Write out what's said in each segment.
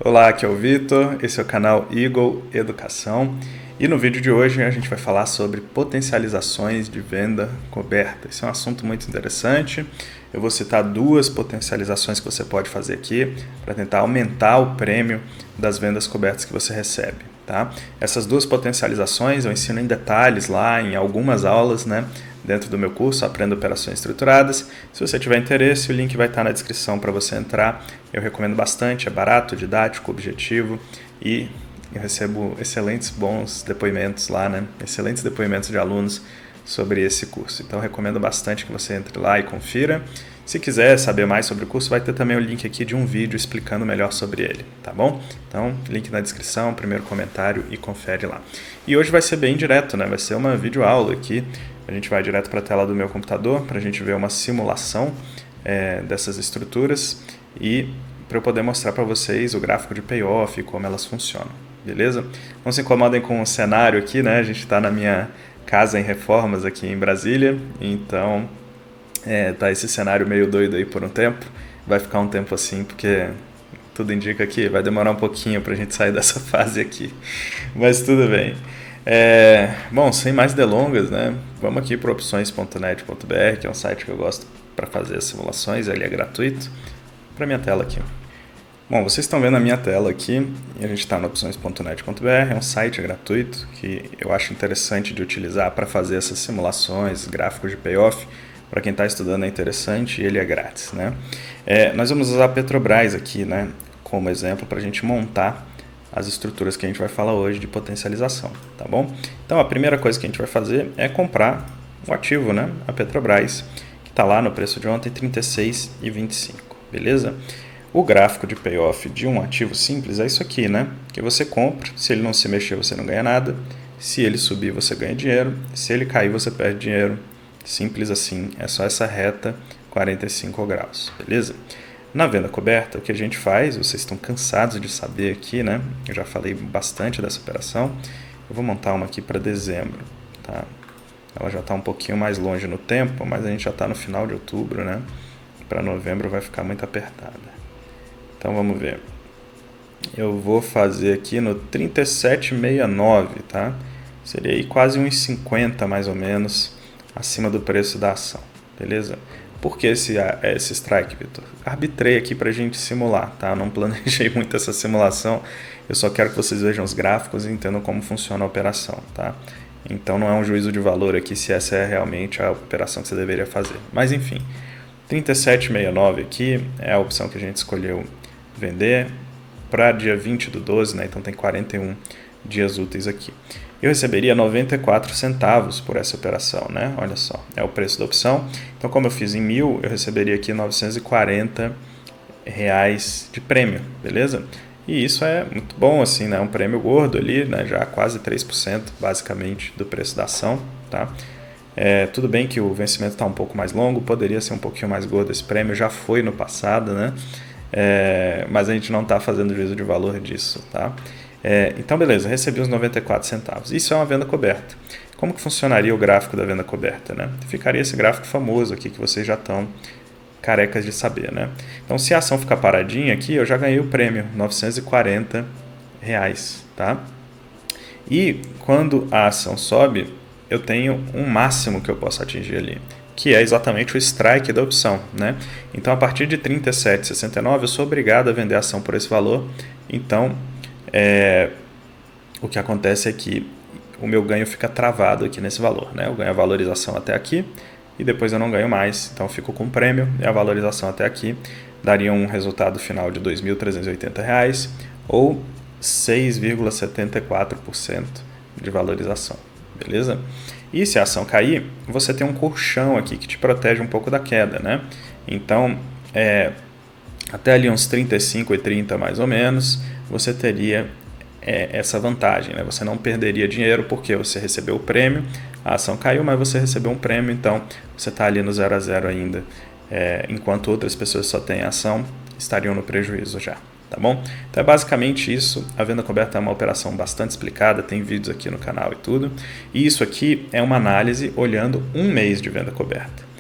Olá, aqui é o Vitor, esse é o canal Eagle Educação e no vídeo de hoje a gente vai falar sobre potencializações de venda coberta. Esse é um assunto muito interessante. Eu vou citar duas potencializações que você pode fazer aqui para tentar aumentar o prêmio das vendas cobertas que você recebe. Tá? Essas duas potencializações eu ensino em detalhes lá em algumas aulas, né? Dentro do meu curso, Aprenda Operações Estruturadas. Se você tiver interesse, o link vai estar na descrição para você entrar. Eu recomendo bastante, é barato, didático, objetivo e eu recebo excelentes bons depoimentos lá, né? Excelentes depoimentos de alunos sobre esse curso. Então, eu recomendo bastante que você entre lá e confira. Se quiser saber mais sobre o curso, vai ter também o link aqui de um vídeo explicando melhor sobre ele, tá bom? Então, link na descrição, primeiro comentário e confere lá. E hoje vai ser bem direto, né? Vai ser uma videoaula aqui. A gente vai direto para a tela do meu computador para a gente ver uma simulação dessas estruturas e para eu poder mostrar para vocês o gráfico de payoff e como elas funcionam, beleza? Não se incomodem com o cenário aqui, né? A gente está na minha casa em reformas aqui em Brasília, então tá esse cenário meio doido aí por um tempo. Vai ficar um tempo assim porque tudo indica que vai demorar um pouquinho para a gente sair dessa fase aqui, mas tudo bem. Bom, sem mais delongas, né? Vamos aqui para opções.net.br, que é um site que eu gosto para fazer as simulações, ele é gratuito. Para minha tela aqui. Bom, vocês estão vendo a minha tela aqui, e a gente está no opções.net.br, é um site gratuito que eu acho interessante de utilizar para fazer essas simulações, gráficos de payoff. Para quem está estudando é interessante e ele é grátis, né? Nós vamos usar a Petrobras aqui, né, como exemplo para a gente montar as estruturas que a gente vai falar hoje de potencialização, tá bom? Então, a primeira coisa que a gente vai fazer é comprar o ativo, né? A Petrobras, que está lá no preço de ontem, R$ 36,25, beleza? O gráfico de payoff de um ativo simples é isso aqui, né? Que você compra, se ele não se mexer, você não ganha nada, se ele subir, você ganha dinheiro, se ele cair, você perde dinheiro, simples assim, é só essa reta 45 graus, beleza? Na venda coberta, o que a gente faz, vocês estão cansados de saber aqui, né? Eu já falei bastante dessa operação. Eu vou montar uma aqui para dezembro, tá? Ela já está um pouquinho mais longe no tempo, mas a gente já está no final de outubro, né? Para novembro vai ficar muito apertada. Então vamos ver. Eu vou fazer aqui no 37,69, tá? Seria aí quase uns 50 mais ou menos acima do preço da ação, beleza? Por que esse strike, Vitor? Arbitrei aqui para a gente simular, tá? Não planejei muito essa simulação, eu só quero que vocês vejam os gráficos e entendam como funciona a operação, tá? Então não é um juízo de valor aqui se essa é realmente a operação que você deveria fazer. Mas enfim, 37,69 aqui é a opção que a gente escolheu vender para dia 20/12, né? Então tem 41 dias úteis aqui. Eu receberia 94 centavos por essa operação, né? Olha só, é o preço da opção. Então, como eu fiz em 1.000, eu receberia aqui 940 reais de prêmio, beleza? E isso é muito bom, assim, né? Um prêmio gordo ali, né? Já quase 3%, basicamente, do preço da ação, tá? Tudo bem que o vencimento está um pouco mais longo, poderia ser um pouquinho mais gordo esse prêmio, já foi no passado, né? Mas a gente não está fazendo juízo de valor disso, tá? Então, beleza, recebi os 94 centavos. Isso é uma venda coberta. Como que funcionaria o gráfico da venda coberta, né? Ficaria esse gráfico famoso aqui que vocês já estão carecas de saber, né? Então, se a ação ficar paradinha aqui, eu já ganhei o prêmio, 940 reais, tá? E quando a ação sobe, eu tenho um máximo que eu posso atingir ali, que é exatamente o strike da opção, né? Então, a partir de 37,69, eu sou obrigado a vender a ação por esse valor. Então, o que acontece é que o meu ganho fica travado aqui nesse valor, né? Eu ganho a valorização até aqui e depois eu não ganho mais, então eu fico com o prêmio e a valorização até aqui daria um resultado final de R$ 2.380 ou 6,74% de valorização, beleza? E se a ação cair, você tem um colchão aqui que te protege um pouco da queda, né? Então, até ali uns 35,30 mais ou menos, você teria essa vantagem, né? Você não perderia dinheiro porque você recebeu o prêmio, a ação caiu, mas você recebeu um prêmio, então você está ali no 0 a 0 ainda, enquanto outras pessoas só têm a ação, estariam no prejuízo já, tá bom? Então é basicamente isso, a venda coberta é uma operação bastante explicada, tem vídeos aqui no canal e tudo, e isso aqui é uma análise olhando um mês de venda coberta.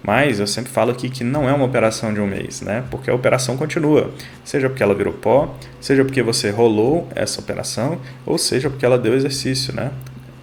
Mas eu sempre falo aqui que não é uma operação de um mês, né? Porque a operação continua, seja porque ela virou pó, seja porque você rolou essa operação, ou seja porque ela deu exercício, né?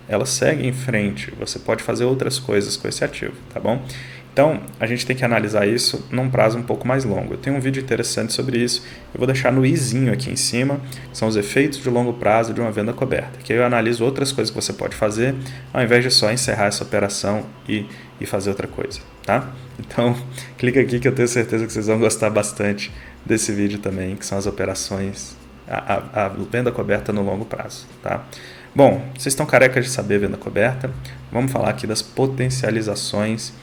Ela segue em frente, você pode fazer outras coisas com esse ativo, tá bom? Então, a gente tem que analisar isso num prazo um pouco mais longo. Eu tenho um vídeo interessante sobre isso, eu vou deixar no izinho aqui em cima, que são os efeitos de longo prazo de uma venda coberta, que aí eu analiso outras coisas que você pode fazer, ao invés de só encerrar essa operação e fazer outra coisa, tá? Então, clica aqui que eu tenho certeza que vocês vão gostar bastante desse vídeo também, que são as operações, a venda coberta no longo prazo, tá? Bom, vocês estão carecas de saber venda coberta, vamos falar aqui das potencializações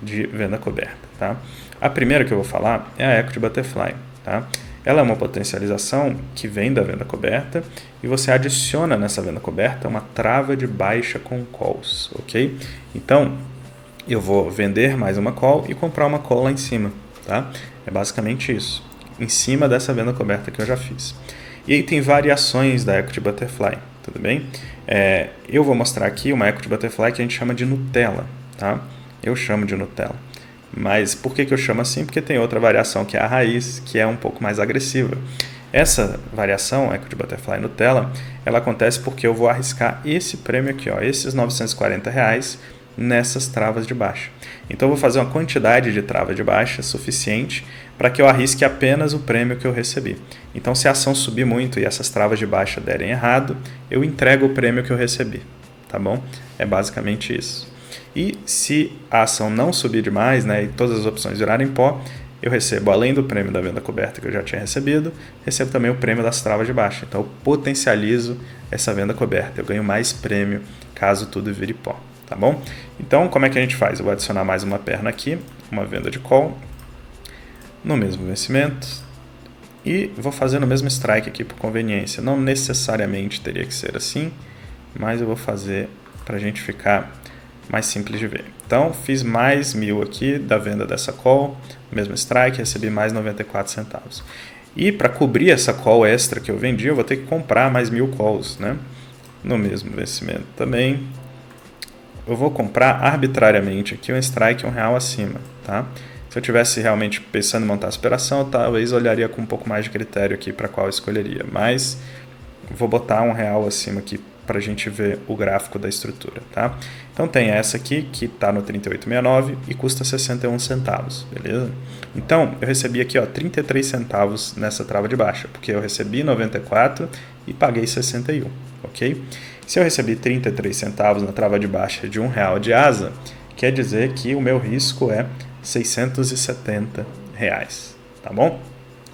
de venda coberta, tá? A primeira que eu vou falar é a Equity Butterfly, tá? Ela é uma potencialização que vem da venda coberta e você adiciona nessa venda coberta uma trava de baixa com calls, ok? Então, eu vou vender mais uma call e comprar uma call lá em cima, tá? É basicamente isso, em cima dessa venda coberta que eu já fiz. E aí tem variações da Equity Butterfly, tudo bem? Eu vou mostrar aqui uma Equity Butterfly que a gente chama de Nutella, tá? Eu chamo de Nutella. Mas por que eu chamo assim? Porque tem outra variação que é a raiz, que é um pouco mais agressiva. Essa variação, Equity Butterfly Nutella, ela acontece porque eu vou arriscar esse prêmio aqui, ó, esses R$940 nessas travas de baixa. Então eu vou fazer uma quantidade de trava de baixa suficiente para que eu arrisque apenas o prêmio que eu recebi. Então se a ação subir muito e essas travas de baixa derem errado, eu entrego o prêmio que eu recebi, tá bom? É basicamente isso. E se a ação não subir demais, né, e todas as opções virarem pó, eu recebo, além do prêmio da venda coberta que eu já tinha recebido, recebo também o prêmio das travas de baixa. Então eu potencializo essa venda coberta, eu ganho mais prêmio caso tudo vire pó, tá bom? Então como é que a gente faz? Eu vou adicionar mais uma perna aqui, uma venda de call, no mesmo vencimento, e vou fazer no mesmo strike aqui por conveniência. Não necessariamente teria que ser assim, mas eu vou fazer para a gente ficar mais simples de ver. Então, fiz mais 1.000 aqui da venda dessa call, mesmo strike, recebi mais 94 centavos. E para cobrir essa call extra que eu vendi, eu vou ter que comprar mais 1.000 calls, né? No mesmo vencimento também. Eu vou comprar arbitrariamente aqui um strike R$1 acima, tá? Se eu tivesse realmente pensando em montar essa operação, eu talvez olharia com um pouco mais de critério aqui para qual eu escolheria. Mas vou botar R$1 acima aqui para a gente ver o gráfico da estrutura, tá? Então tem essa aqui que está no 38,69 e custa 61 centavos, beleza? Então eu recebi aqui, ó, 33 centavos nessa trava de baixa, porque eu recebi 94 e paguei 61, ok? Se eu recebi 33 centavos na trava de baixa de R$1 de asa, quer dizer que o meu risco é R$670, tá bom?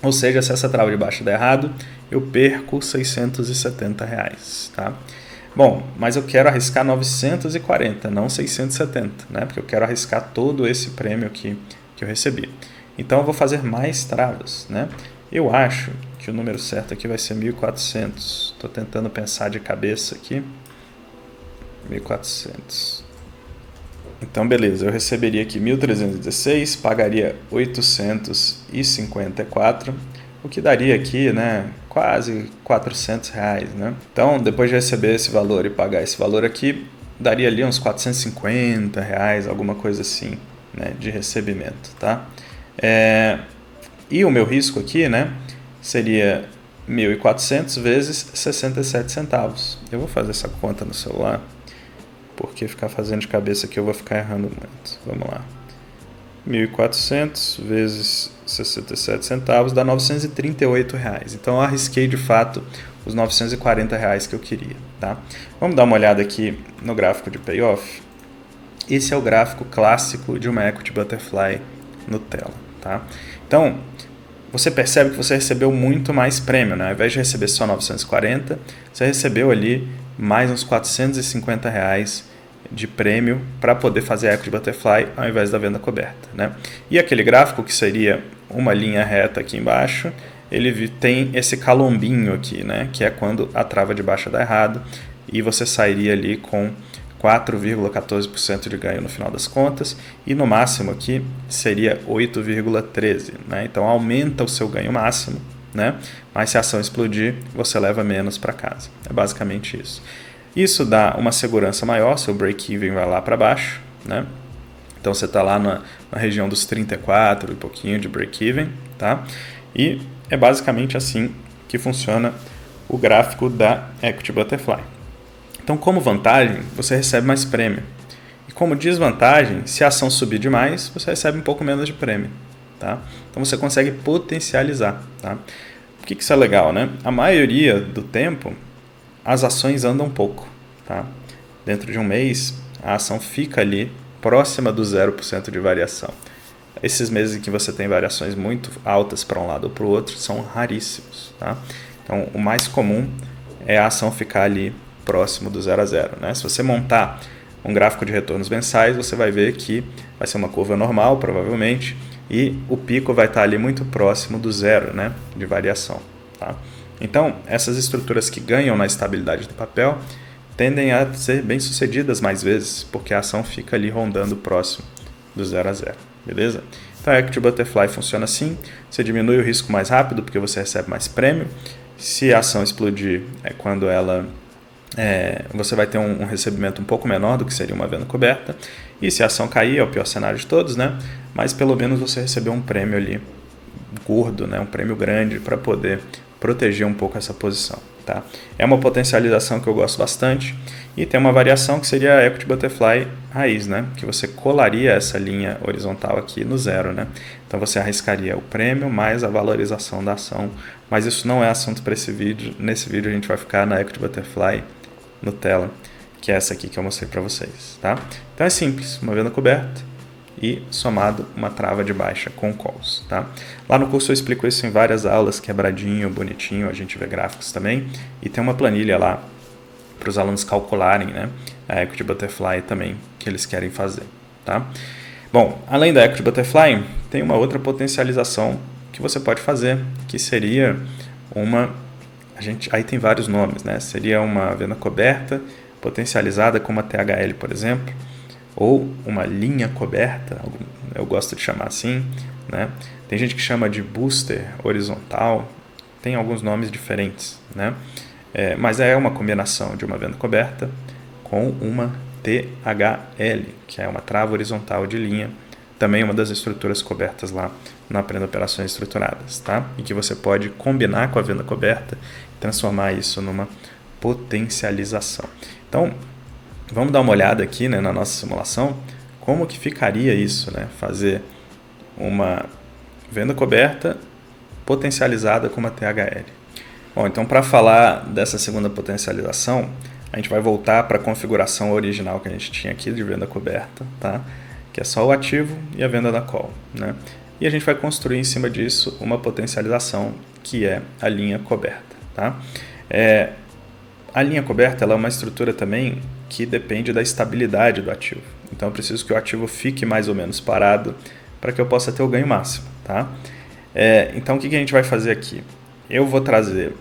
Ou seja, se essa trava de baixa der errado, eu perco R$670, tá? Bom, mas eu quero arriscar 940, não 670, né? Porque eu quero arriscar todo esse prêmio que eu recebi. Então eu vou fazer mais travas, né? Eu acho que o número certo aqui vai ser 1.400. Estou tentando pensar de cabeça aqui. 1.400. Então, beleza, eu receberia aqui 1.316, pagaria 854, o que daria aqui, né, quase R$400, né? Então, depois de receber esse valor e pagar esse valor aqui, daria ali uns R$450, alguma coisa assim, né, de recebimento, tá? E o meu risco aqui, né, seria 1.400 vezes 67 centavos. Eu vou fazer essa conta no celular, porque ficar fazendo de cabeça aqui eu vou ficar errando muito. Vamos lá. 1.400 vezes 67 centavos dá R$938. Então eu arrisquei de fato os R$940 que eu queria, tá? Vamos dar uma olhada aqui no gráfico de payoff. Esse é o gráfico clássico de uma Equity Butterfly Nutella, tá? Então, você percebe que você recebeu muito mais prêmio, né? Ao invés de receber só 940, você recebeu ali mais uns R$450 de prêmio para poder fazer a Equity Butterfly ao invés da venda coberta, né? E aquele gráfico que seria uma linha reta aqui embaixo, ele tem esse calombinho aqui, né? Que é quando a trava de baixa dá errado e você sairia ali com 4,14% de ganho no final das contas, e no máximo aqui seria 8,13%, né? Então aumenta o seu ganho máximo, né? Mas se a ação explodir, você leva menos para casa. É basicamente isso. Isso dá uma segurança maior, seu break-even vai lá para baixo, né? Então você está lá numa na região dos 34 e pouquinho de break-even, tá? E é basicamente assim que funciona o gráfico da Equity Butterfly. Então, como vantagem, você recebe mais prêmio. E como desvantagem, se a ação subir demais, você recebe um pouco menos de prêmio, tá? Então, você consegue potencializar, tá? Por que isso é legal, né? A maioria do tempo, as ações andam pouco, tá? Dentro de um mês, a ação fica ali próxima do 0% de variação. Esses meses em que você tem variações muito altas para um lado ou para o outro são raríssimos, tá? Então, o mais comum é a ação ficar ali próximo do 0 a 0, né? Se você montar um gráfico de retornos mensais, você vai ver que vai ser uma curva normal, provavelmente, e o pico vai estar ali muito próximo do 0, né, de variação, tá? Então, essas estruturas que ganham na estabilidade do papel tendem a ser bem-sucedidas mais vezes, porque a ação fica ali rondando próximo do 0 a 0, beleza? Então, a Equity Butterfly funciona assim, você diminui o risco mais rápido porque você recebe mais prêmio. Se a ação explodir, é quando ela... você vai ter um recebimento um pouco menor do que seria uma venda coberta. E se a ação cair, é o pior cenário de todos, né? Mas pelo menos você recebeu um prêmio ali gordo, né? Um prêmio grande para poder proteger um pouco essa posição, tá? É uma potencialização que eu gosto bastante. E tem uma variação que seria a Equity Butterfly raiz, né? Que você colaria essa linha horizontal aqui no 0, né? Então você arriscaria o prêmio mais a valorização da ação. Mas isso não é assunto para esse vídeo. Nesse vídeo a gente vai ficar na Equity Butterfly Nutella, que é essa aqui que eu mostrei para vocês, tá? Então é simples, uma venda coberta e somado uma trava de baixa com calls, tá? Lá no curso eu explico isso em várias aulas, quebradinho, bonitinho, a gente vê gráficos também, e tem uma planilha lá para os alunos calcularem, né, a Equity Butterfly também que eles querem fazer, tá? Bom, além da Equity Butterfly, tem uma outra potencialização que você pode fazer, que seria uma... aí tem vários nomes, né? Seria uma venda coberta potencializada com uma THL, por exemplo, ou uma linha coberta, eu gosto de chamar assim, né? Tem gente que chama de booster horizontal, tem alguns nomes diferentes, né? Mas é uma combinação de uma venda coberta com uma THL, que é uma trava horizontal de linha, também uma das estruturas cobertas lá no Aprenda Operações Estruturadas, tá? E que você pode combinar com a venda coberta e transformar isso numa potencialização. Então, vamos dar uma olhada aqui, né, na nossa simulação, como que ficaria isso, né? Fazer uma venda coberta potencializada com uma THL. Bom, então para falar dessa segunda potencialização, a gente vai voltar para a configuração original que a gente tinha aqui de venda coberta, tá? Que é só o ativo e a venda da call, né? E a gente vai construir em cima disso uma potencialização que é a linha coberta, tá? A linha coberta ela é uma estrutura também que depende da estabilidade do ativo. Então eu preciso que o ativo fique mais ou menos parado para que eu possa ter o ganho máximo, tá? Então o que a gente vai fazer aqui? Eu vou trazer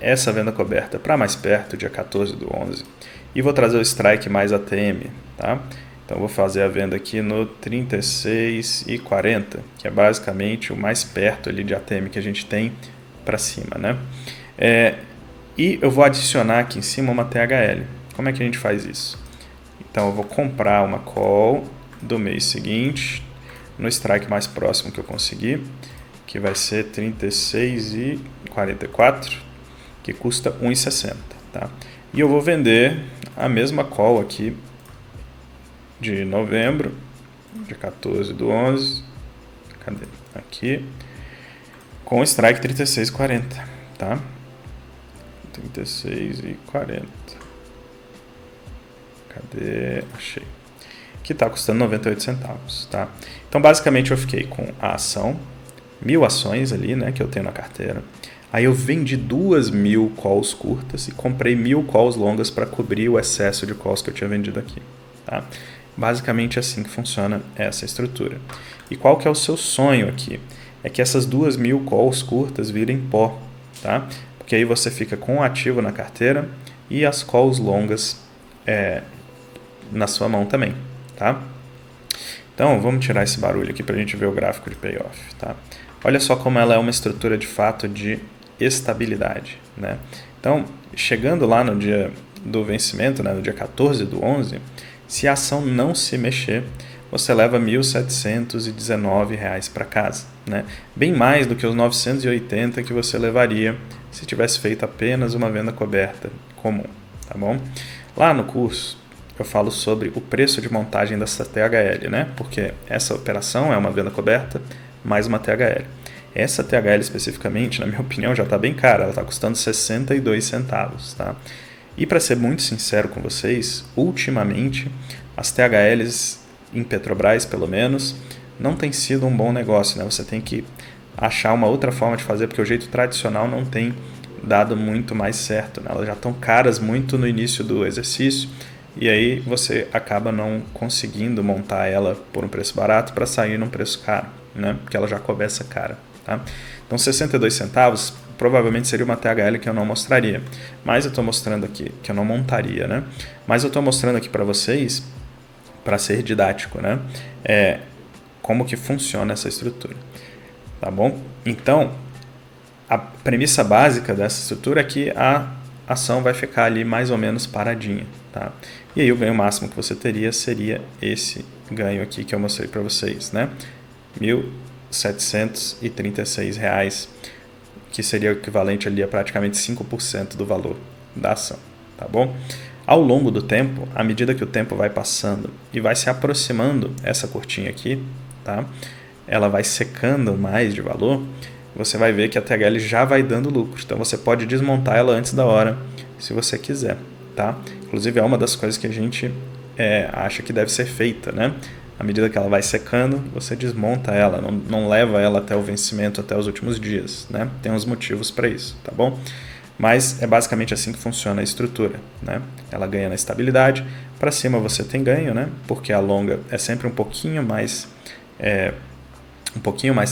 essa venda coberta para mais perto, dia 14/11, e vou trazer o strike mais ATM, tá? Então eu vou fazer a venda aqui no 36,40, que é basicamente o mais perto ali de ATM que a gente tem para cima, né? E eu vou adicionar aqui em cima uma THL. Como é que a gente faz isso? Então eu vou comprar uma call do mês seguinte, no strike mais próximo que eu conseguir, que vai ser 36,44, que custa 1,60, tá? E eu vou vender a mesma call aqui de novembro, dia 14/11, cadê? Aqui, com strike 36,40, tá? 36,40. Cadê? Achei. Que está custando 98 centavos, tá? Então, basicamente, eu fiquei com a ação, 1.000 ações ali, né, que eu tenho na carteira. Aí eu vendi 2.000 calls curtas e comprei 1.000 calls longas para cobrir o excesso de calls que eu tinha vendido aqui, tá? Basicamente assim que funciona essa estrutura. E qual que é o seu sonho aqui? É que essas 2.000 calls curtas virem pó, tá? Porque aí você fica com o ativo na carteira e as calls longas na sua mão também, tá? Então, vamos tirar esse barulho aqui para a gente ver o gráfico de payoff, tá? Olha só como ela é uma estrutura de fato de estabilidade, né? Então, chegando lá no dia do vencimento, né, no dia 14/11, se a ação não se mexer, você leva R$ 1.719 para casa, né? Bem mais do que os 980 que você levaria se tivesse feito apenas uma venda coberta comum, tá bom? Lá no curso eu falo sobre o preço de montagem dessa THL, né? Porque essa operação é uma venda coberta mais uma THL. Essa THL especificamente, na minha opinião, já está bem cara, ela está custando 62 centavos, tá? E para ser muito sincero com vocês, ultimamente as THLs em Petrobras, pelo menos, não tem sido um bom negócio, né? Você tem que achar uma outra forma de fazer, porque o jeito tradicional não tem dado muito mais certo, né? Elas já estão caras muito no início do exercício e aí você acaba não conseguindo montar ela por um preço barato para sair num preço caro, né? Porque ela já começa cara, tá? Então 62 centavos provavelmente seria uma THL que eu não mostraria, mas eu estou mostrando aqui, que eu não montaria, né? Mas eu estou mostrando aqui para vocês, para ser didático, né? Como que funciona essa estrutura, tá bom? Então, a premissa básica dessa estrutura é que a ação vai ficar ali mais ou menos paradinha, tá? E aí o ganho máximo que você teria seria esse ganho aqui que eu mostrei para vocês, né? R$ 1.736, que seria o equivalente ali a praticamente 5% do valor da ação, tá bom? Ao longo do tempo, à medida que o tempo vai passando e vai se aproximando essa curtinha aqui, tá? Ela vai secando mais de valor, você vai ver que a THL já vai dando lucro. Então você pode desmontar ela antes da hora, se você quiser, tá? Inclusive é uma das coisas que a gente acha que deve ser feita, né? À medida que ela vai secando, você desmonta ela, não leva ela até o vencimento, até os últimos dias, né? Tem uns motivos para isso, tá bom? Mas é basicamente assim que funciona a estrutura, né? Ela ganha na estabilidade, para cima você tem ganho, né? Porque a longa é sempre um pouquinho mais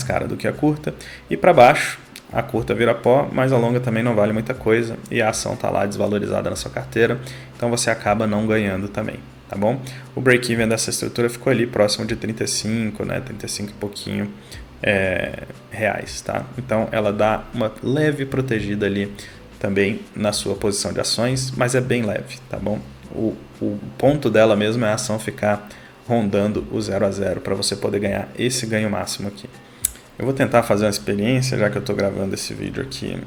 cara do que a curta, e para baixo a curta vira pó, mas a longa também não vale muita coisa e a ação está lá desvalorizada na sua carteira, então você acaba não ganhando também, tá bom? O break-even dessa estrutura ficou ali próximo de 35, né? 35 e pouquinho reais, tá? Então ela dá uma leve protegida ali também na sua posição de ações, mas é bem leve, tá bom? O ponto dela mesmo é a ação ficar rondando o 0 a 0 para você poder ganhar esse ganho máximo aqui. Eu vou tentar fazer uma experiência, já que eu estou gravando esse vídeo aqui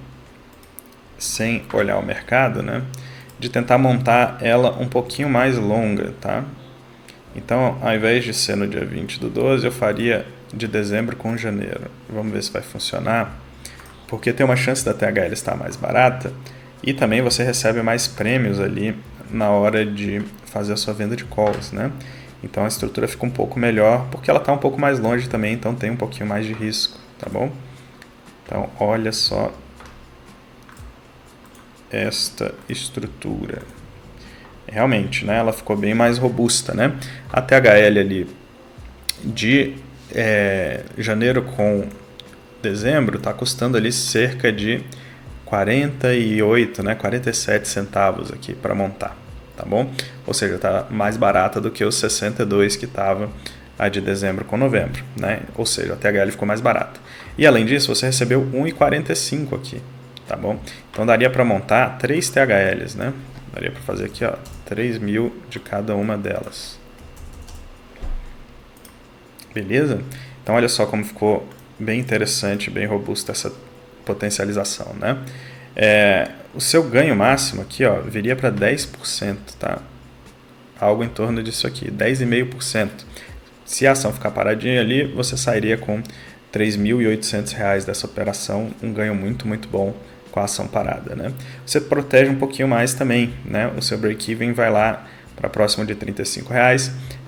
sem olhar o mercado, né? De tentar montar ela um pouquinho mais longa, tá? Então, ao invés de ser no dia 20/12, eu faria de dezembro com janeiro. Vamos ver se vai funcionar, porque tem uma chance da THL estar mais barata e também você recebe mais prêmios ali na hora de fazer a sua venda de calls, né? Então a estrutura fica um pouco melhor, porque ela está um pouco mais longe também, então tem um pouquinho mais de risco, tá bom? Então, olha só esta estrutura. Realmente, né? Ela ficou bem mais robusta, né? A THL ali de janeiro com dezembro está custando ali cerca de 48, né? 47 centavos aqui para montar. Tá bom? Ou seja, está mais barata do que os 62 que estava a de dezembro com novembro, né? Ou seja, a THL ficou mais barata. E além disso, você recebeu 1,45 aqui, tá bom? Então daria para montar 3 THLs, né? Daria para fazer aqui, ó, 3 mil de cada uma delas. Beleza? Então olha só como ficou bem interessante, bem robusta essa potencialização, né? O seu ganho máximo aqui, ó, viria para 10%, tá? Algo em torno disso aqui, 10,5%. Se a ação ficar paradinha ali, você sairia com R$ 3.800 dessa operação, um ganho muito, muito bom com a ação parada, né? Você protege um pouquinho mais também, né? O seu break-even vai lá para próximo de R$ 35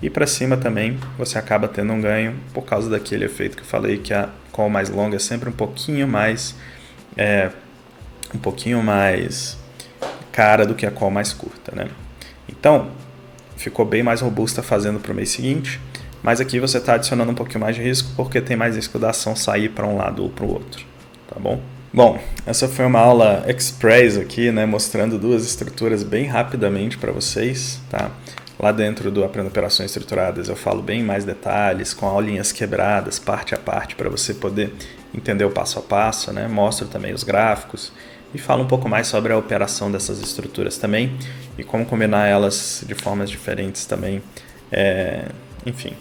e para cima também você acaba tendo um ganho por causa daquele efeito que eu falei, que a call mais longa é sempre um pouquinho mais cara do que a call mais curta, né? Então, ficou bem mais robusta fazendo para o mês seguinte, mas aqui você está adicionando um pouquinho mais de risco porque tem mais risco da ação sair para um lado ou para o outro, tá bom? Bom, essa foi uma aula express aqui, né, mostrando duas estruturas bem rapidamente para vocês, tá? Lá dentro do Aprenda Operações Estruturadas eu falo bem mais detalhes, com aulinhas quebradas, parte a parte, para você poder entender o passo a passo, né? Mostro também os gráficos e falo um pouco mais sobre a operação dessas estruturas também e como combinar elas de formas diferentes também, enfim,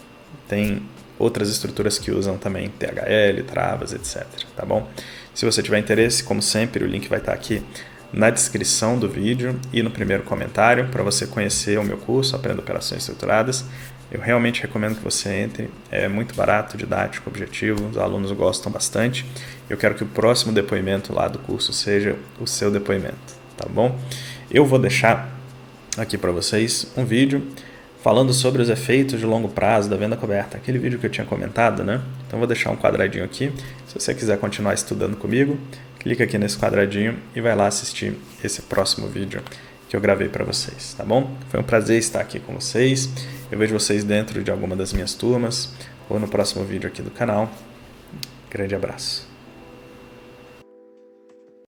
tem outras estruturas que usam também THL, travas, etc. Tá bom? Se você tiver interesse, como sempre, o link vai estar aqui na descrição do vídeo e no primeiro comentário para você conhecer o meu curso Aprenda Operações Estruturadas. Eu realmente recomendo que você entre, é muito barato, didático, objetivo, os alunos gostam bastante. Eu quero que o próximo depoimento lá do curso seja o seu depoimento, tá bom? Eu vou deixar aqui para vocês um vídeo falando sobre os efeitos de longo prazo da venda coberta, aquele vídeo que eu tinha comentado, né? Então vou deixar um quadradinho aqui, se você quiser continuar estudando comigo, clica aqui nesse quadradinho e vai lá assistir esse próximo vídeo que eu gravei para vocês, tá bom? Foi um prazer estar aqui com vocês, eu vejo vocês dentro de alguma das minhas turmas ou no próximo vídeo aqui do canal. Grande abraço.